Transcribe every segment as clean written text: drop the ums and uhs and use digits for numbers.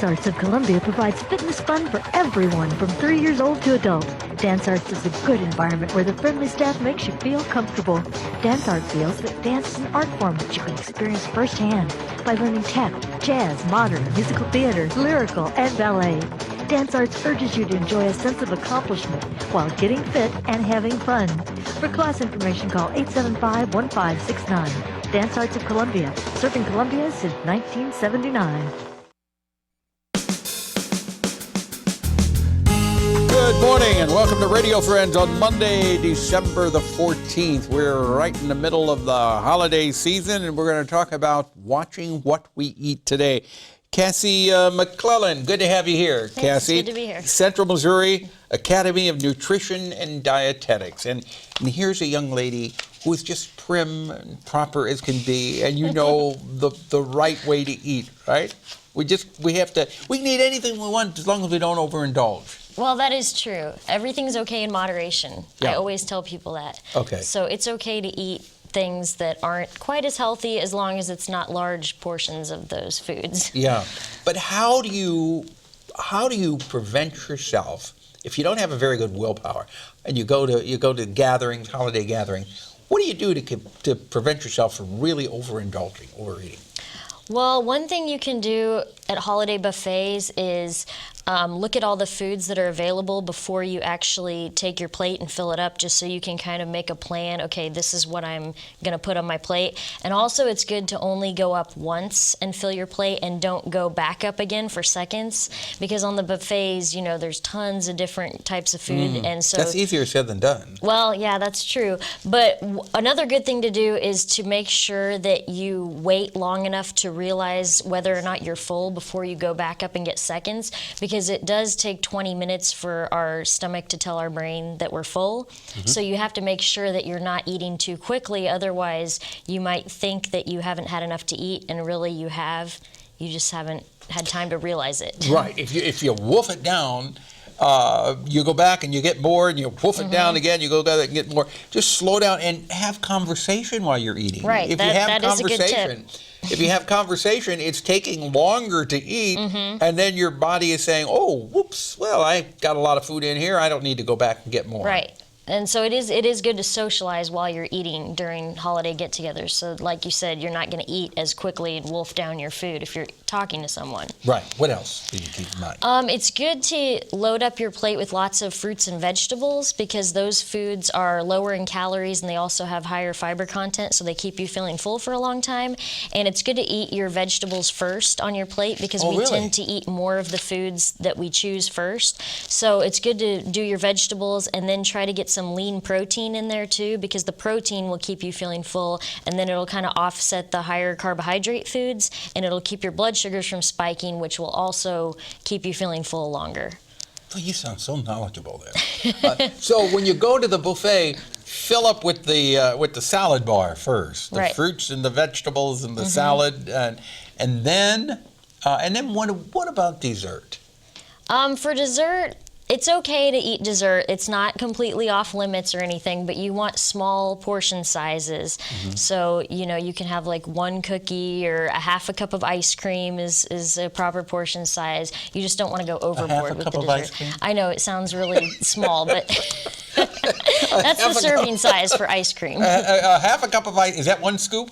Dance Arts of Columbia provides fitness fun for everyone from 3 years old to adult. Dance Arts is a good environment where the friendly staff makes you feel comfortable. Dance Art feels that dance is an art form that you can experience firsthand by learning tap, jazz, modern, musical theater, lyrical, and ballet. Dance Arts urges you to enjoy a sense of accomplishment while getting fit and having fun. For class information, call 875-1569. Dance Arts of Columbia, serving Columbia since 1979. Good morning and welcome to Radio Friends on Monday, December the 14th. We're right in the middle of the holiday season and we're going to talk about watching what we eat today. CASSIE McCLELLAN, good to have you here. Thanks, CASSIE, good to be here. Central Missouri Academy of Nutrition and Dietetics. And here's a young lady who is just prim and proper as can be, and you know the right way to eat, right? We can eat anything we want as long as we don't overindulge. Well, that is true. Everything's okay in moderation. Yeah. I always tell people that. Okay. So it's okay to eat things that aren't quite as healthy as long as it's not large portions of those foods. Yeah. But how do you prevent yourself if you don't have a very good willpower and you go to gatherings, holiday gatherings? What do you do to prevent yourself from really overeating? Well, one thing you can do at holiday buffets is look at all the foods that are available before you actually take your plate and fill it up, just so you can kind of make a plan. Okay, this is what I'm going to put on my plate. And also it's good to only go up once and fill your plate and don't go back up again for seconds, because on the buffets, you know, there's tons of different types of food. And so that's easier said than done. Well, yeah, that's true. But another good thing to do is to make sure that you wait long enough to realize whether or not you're full before you go back up and get seconds, because it does take 20 minutes for our stomach to tell our brain that we're full. So you have to make sure that you're not eating too quickly, otherwise you might think that you haven't had enough to eat, and really you have. You just haven't had time to realize it. Right. If you wolf it down, you go back and you get bored, and you wolf it down again, you go back and get more. Just slow down and have conversation while you're eating. Right. If that is a good tip. If you have conversation, it's taking longer to eat, and then your body is saying, oh, whoops, well, I got a lot of food in here. I don't need to go back and get more. Right. And so it is good to socialize while you're eating during holiday get-togethers. So like you said, you're not going to eat as quickly and wolf down your food if you're talking to someone. Right. What else do you keep in mind? It's good to load up your plate with lots of fruits and vegetables, because those foods are lower in calories and they also have higher fiber content, so they keep you feeling full for a long time. And it's good to eat your vegetables first on your plate, because we tend to eat more of the foods that we choose first. So it's good to do your vegetables and then try to get some lean protein in there too, because the protein will keep you feeling full, and then it'll kind of offset the higher carbohydrate foods, and it'll keep your blood sugars from spiking, which will also keep you feeling full longer. Well, you sound so knowledgeable there. So when you go to the buffet, fill up with the salad bar first, the fruits and the vegetables and the salad, and then what about dessert? For dessert, it's okay to eat dessert. It's not completely off limits or anything, but you want small portion sizes. So, you know, you can have like one cookie, or a half a cup of ice cream is a proper portion size. You just don't want to go overboard with the dessert. Ice cream? I know it sounds really small, but that's the serving size for ice cream. A half a cup of ice, is that one scoop?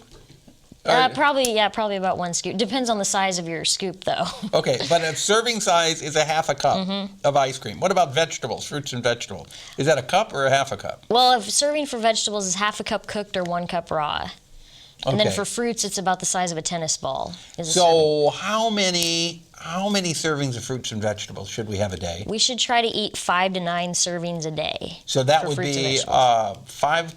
Probably about one scoop. Depends on the size of your scoop, though. Okay, but a serving size is a half a cup of ice cream. What about vegetables, fruits and vegetables? Is that a cup or a half a cup? Well, if serving for vegetables is half a cup cooked or 1 cup raw. And then for fruits, it's about the size of a tennis ball. So how many servings of fruits and vegetables should we have a day? We should try to eat 5 to 9 servings a day. So that would be 5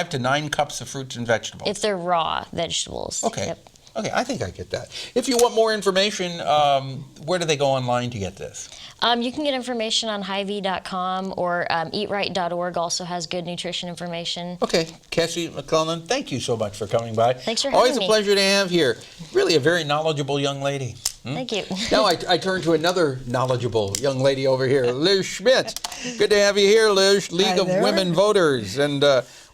to 9 cups of fruits and vegetables. If they're raw vegetables. Okay. Yep. Okay, I think I get that. If you want more information, where do they go online to get this? You can get information on Hy-Vee.com, or eatright.org also has good nutrition information. Okay, CASSIE McCLELLAN, thank you so much for coming by. Thanks for having me. Always a pleasure to have here. Really a very knowledgeable young lady. Thank you. Now I turn to another knowledgeable young lady over here, Liz Schmidt. Good to have you here, Liz, League of Women Voters. And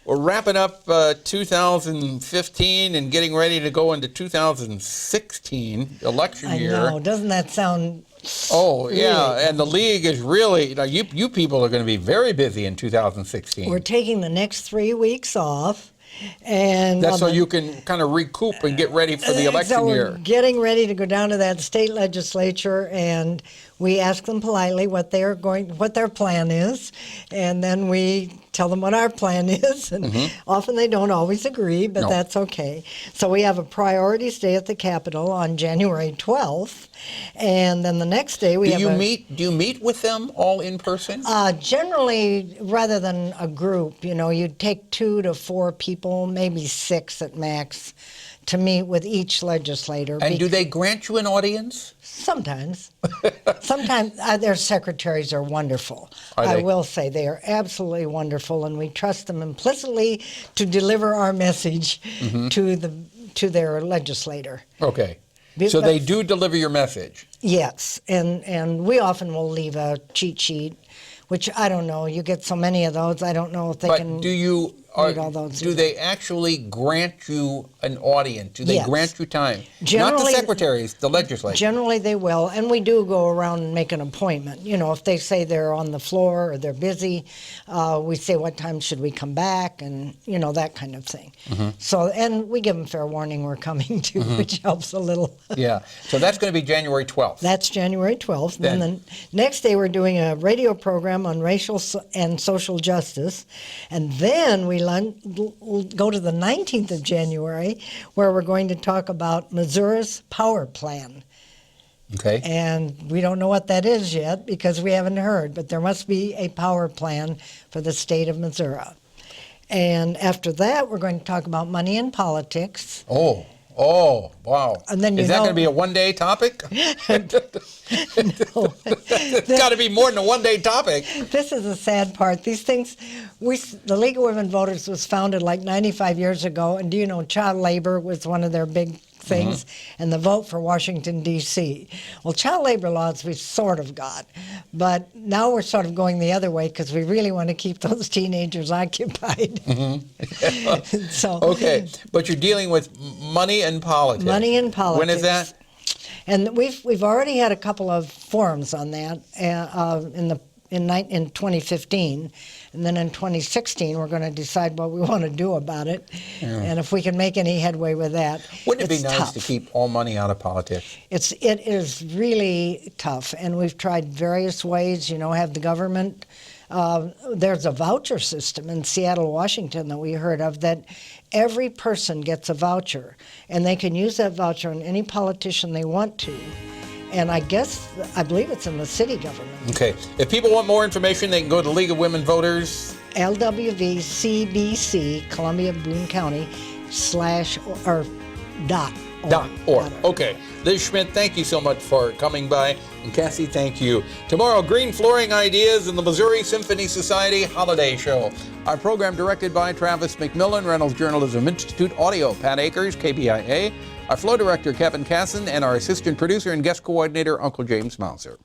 we're wrapping up 2015 and getting ready to go into 2016 election year. I know. Doesn't that sound... Oh, yeah, really? and the league is really, you people are going to be very busy in 2016. We're taking the next 3 weeks off. And That's so you can kind of recoup and get ready for the election so year. we're getting ready to go down to that state legislature, and we ask them politely what their plan is, and then we tell them what our plan is, and often they don't always agree, but that's okay. So we have a priorities day at the Capitol on January 12th, and then the next day we Do you meet with them all in person? Generally, rather than a group, you take 2 to 4 people, maybe 6 at max, to meet with each legislator. And do they grant you an audience? Sometimes. Sometimes their secretaries are wonderful. Are they? I will say they are absolutely wonderful, and we trust them implicitly to deliver our message to their legislator. Okay. So they do deliver your message? Yes, and we often will leave a cheat sheet, which I don't know. You get so many of those, I don't know if they can... But do they actually grant you an audience? Do they grant you time? Not the secretaries, the legislators. Generally they will, and we do go around and make an appointment. If they say they're on the floor or they're busy, we say what time should we come back, and that kind of thing. So, and we give them fair warning we're coming too, which helps a little. Yeah, so that's going to be January 12th. That's January 12th. Then the next day we're doing a radio program on racial and social justice, and then we go to the 19th of January, where we're going to talk about Missouri's power plan. Okay. And we don't know what that is yet because we haven't heard, but there must be a power plan for the state of Missouri. And after that, we're going to talk about money in politics. Oh, wow. And then is that going to be a one-day topic? No. It's got to be more than a one-day topic. This is the sad part. These things, the League of Women Voters was founded like 95 years ago, and do you know child labor was one of their big things, and the vote for Washington, D.C. Well, child labor laws we sort of got, but now we're sort of going the other way because we really want to keep those teenagers occupied. So, okay, but you're dealing with money and politics. Money and politics. When is that? And we've already had a couple of forums on that in 2015, and then in 2016 we're going to decide what we want to do about it, and if we can make any headway with that. Wouldn't it be nice to keep all money out of politics? It is really tough, and we've tried various ways. Have the government. There's a voucher system in Seattle, Washington that we heard of that every person gets a voucher, and they can use that voucher on any politician they want to. And I believe it's in the city government. Okay. If people want more information, they can go to League of Women Voters. LWVCBC, Columbia, Boone County, /.org. Okay. Liz Schmidt, thank you so much for coming by. And Cassie, thank you. Tomorrow, green flooring ideas in the Missouri Symphony Society Holiday Show. Our program directed by Travis McMillen, Reynolds Journalism Institute, audio, Pat Akers, KBIA. Our flow director, Kevin Casson, and our assistant producer and guest coordinator, Uncle James Mouser.